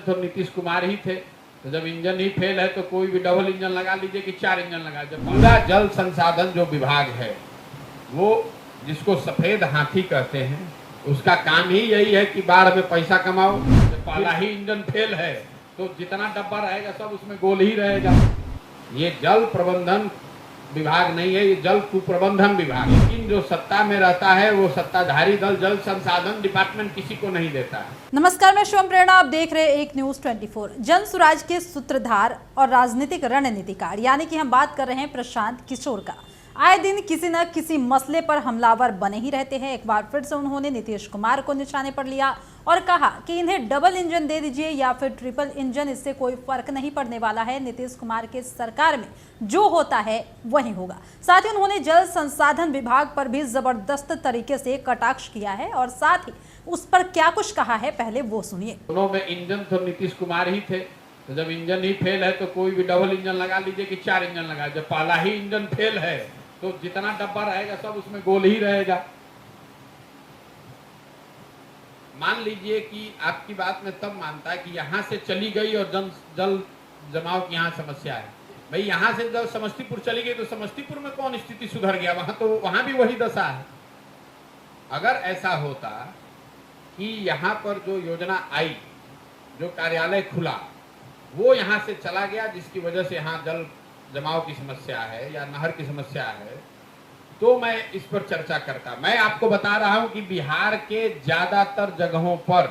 तो नीतीश कुमार ही थे। तो जब इंजन ही फेल है तो कोई भी डबल इंजन लगा लीजिए कि 4 इंजन लगा। जब पूरा जल संसाधन जो विभाग है वो जिसको सफेद हाथी कहते हैं, उसका काम ही यही है कि बाढ़ में पैसा कमाओ। जब पहला ही इंजन फेल है तो जितना डब्बा रहेगा सब उसमें गोल ही रहेगा। ये जल प्रबंधन विभाग नहीं है, ये जल कुप्रबंधन विभाग। लेकिन जो सत्ता में रहता है वो सत्ताधारी दल जल संसाधन डिपार्टमेंट किसी को नहीं देता है। नमस्कार, मैं शिवम प्रेरणा, आप देख रहे हैं एक न्यूज 24। जन स्वराज के सूत्रधार और राजनीतिक रणनीतिकार यानी कि हम बात कर रहे हैं प्रशांत किशोर का। आए दिन किसी न किसी मसले पर हमलावर बने ही रहते हैं। एक बार फिर से उन्होंने नीतीश कुमार को निशाने पर लिया और कहा कि इन्हें डबल इंजन दे दीजिए या फिर ट्रिपल इंजन, इससे कोई फर्क नहीं पड़ने वाला है। नीतीश कुमार के सरकार में जो होता है वही होगा। साथ ही उन्होंने जल संसाधन विभाग पर भी जबरदस्त तरीके से कटाक्ष किया है और साथ ही उस पर क्या कुछ कहा है, पहले वो सुनिए। दोनों में इंजन तो नीतीश कुमार ही थे। तो जब इंजन ही फेल है तो कोई भी डबल इंजन लगा लीजिए कि 4 इंजन लगा। जब पहला ही इंजन फेल है तो जितना डब्बा रहेगा सब उसमें गोल ही रहेगा। मान लीजिए कि आपकी बात में तब मानता है कि यहां से चली गई और जल जमाव की यहाँ समस्या है। भाई यहां से जब समस्तीपुर चली गई तो समस्तीपुर में कौन स्थिति सुधर गया? वहां भी वही दशा है। अगर ऐसा होता कि यहाँ पर जो योजना आई, जो कार्यालय खुला, वो यहाँ से चला गया जिसकी वजह से यहाँ जल जमाव की समस्या है या नहर की समस्या है, तो मैं इस पर चर्चा करता। मैं आपको बता रहा हूं कि बिहार के ज्यादातर जगहों पर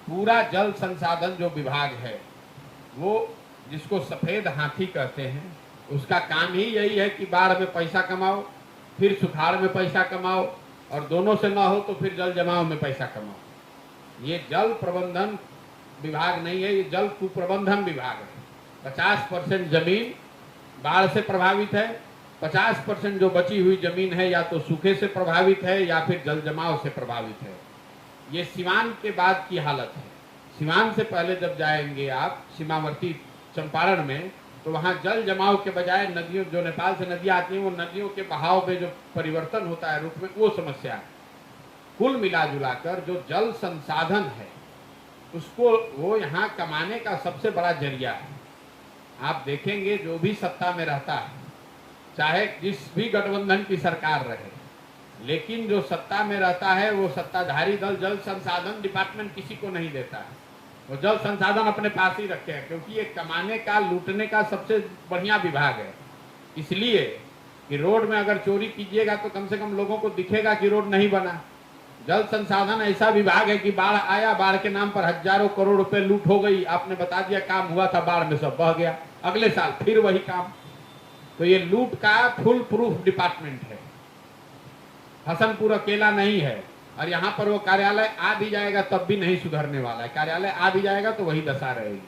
पूरा जल संसाधन जो विभाग है वो जिसको सफेद हाथी कहते हैं, उसका काम ही यही है कि बाढ़ में पैसा कमाओ, फिर सुखाड़ में पैसा कमाओ, और दोनों से ना हो तो फिर जल जमाव में पैसा कमाओ। ये जल प्रबंधन विभाग नहीं है, ये जल कुप्रबंधन विभाग है। 50% जमीन बाढ़ से प्रभावित है, 50% जो बची हुई जमीन है या तो सूखे से प्रभावित है या फिर जल जमाव से प्रभावित है। ये सीमांत के बाद की हालत है। सीमांत से पहले जब जाएंगे आप सीमावर्ती चंपारण में, तो वहाँ जल जमाव के बजाय नदियों, जो नेपाल से नदियाँ आती हैं, वो नदियों के बहाव में जो परिवर्तन होता है रुख में, वो समस्या है। कुल मिला जुला कर जो जल संसाधन है उसको वो यहाँ कमाने का सबसे बड़ा जरिया है। आप देखेंगे जो भी सत्ता में रहता है, चाहे जिस भी गठबंधन की सरकार रहे, लेकिन जो सत्ता में रहता है वो सत्ताधारी दल जल संसाधन डिपार्टमेंट किसी को नहीं देता है। वो जल संसाधन अपने पास ही रखे हैं, क्योंकि ये कमाने का, लूटने का सबसे बढ़िया विभाग है। इसलिए कि रोड में अगर चोरी कीजिएगा तो कम से कम लोगों को दिखेगा कि रोड नहीं बना। जल संसाधन ऐसा विभाग है कि बाढ़ आया, बाढ़ के नाम पर हजारों करोड़ रुपए लूट हो गई, आपने बता दिया काम हुआ था, बाढ़ में सब बह गया, अगले साल फिर वही काम। तो ये लूट का फुल प्रूफ डिपार्टमेंट है। हसनपुर अकेला नहीं है, और यहाँ पर वो कार्यालय आ भी जाएगा तब भी नहीं सुधरने वाला है। कार्यालय आ भी जाएगा तो वही दशा रहेगी।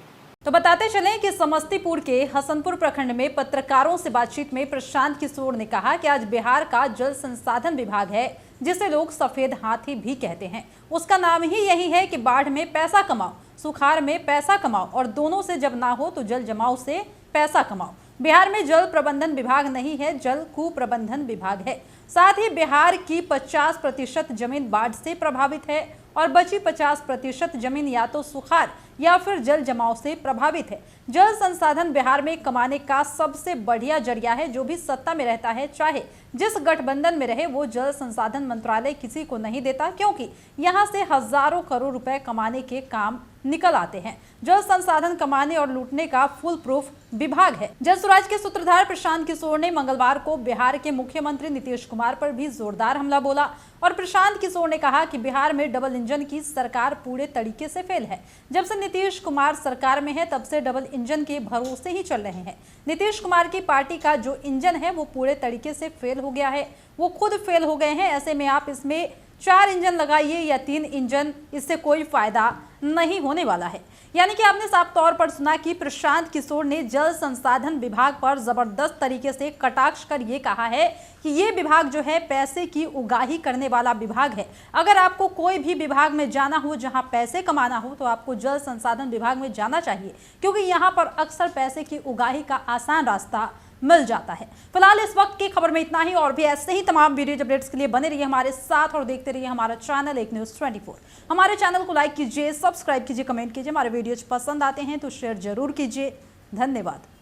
तो बताते चलें कि समस्तीपुर के हसनपुर प्रखंड में पत्रकारों से बातचीत में प्रशांत किशोर ने कहा कि आज बिहार का जल संसाधन विभाग है, जिसे लोग सफेद हाथी भी कहते हैं। उसका नाम ही यही है कि बाढ़ में पैसा कमाओ, सुखाड़ में पैसा कमाओ, और दोनों से जब ना हो तो जल जमाव से पैसा कमाओ। बिहार में जल प्रबंधन विभाग नहीं है, जल कुप्रबंधन विभाग है। साथ ही बिहार की 50% जमीन बाढ़ से प्रभावित है और बची 50% जमीन या तो सुखाड़ या फिर जल जमाव से प्रभावित है। जल संसाधन बिहार में कमाने का सबसे बढ़िया जरिया है। जो भी सत्ता में रहता है, चाहे जिस गठबंधन में रहे, वो जल संसाधन मंत्रालय किसी को नहीं देता, क्योंकि यहाँ से हजारों करोड़ रुपए कमाने के काम निकल आते हैं। जल संसाधन कमाने और लूटने का फुल प्रूफ विभाग है। जल स्वराज के सूत्रधार प्रशांत किशोर ने मंगलवार को बिहार के मुख्यमंत्री नीतीश कुमार पर भी जोरदार हमला बोला और प्रशांत किशोर ने कहा कि बिहार में डबल इंजन की सरकार पूरे तरीके से फेल है। जब से नीतीश कुमार सरकार में है तब से डबल इंजन के भरोसे ही चल रहे हैं। नीतीश कुमार की पार्टी का जो इंजन है वो पूरे तरीके से फेल हो गया है, वो खुद फेल हो गए हैं। ऐसे में आप इसमें 4 इंजन लगाइए या 3 इंजन, इससे कोई फायदा नहीं होने वाला है। यानी कि आपने साफ तौर पर सुना कि प्रशांत किशोर ने जल संसाधन विभाग पर जबरदस्त तरीके से कटाक्ष कर ये कहा है कि ये विभाग जो है पैसे की उगाही करने वाला विभाग है। अगर आपको कोई भी विभाग में जाना हो जहां पैसे कमाना हो तो आपको जल संसाधन विभाग में जाना चाहिए, क्योंकि यहाँ पर अक्सर पैसे की उगाही का आसान रास्ता मिल जाता है। फिलहाल इस वक्त की खबर में इतना ही, और भी ऐसे ही तमाम वीडियो अपडेट्स के लिए बने रहिए हमारे साथ और देखते रहिए हमारा चैनल एक न्यूज़ 24। हमारे चैनल को लाइक कीजिए, सब्सक्राइब कीजिए, कमेंट कीजिए। हमारे वीडियोज पसंद आते हैं तो शेयर जरूर कीजिए। धन्यवाद।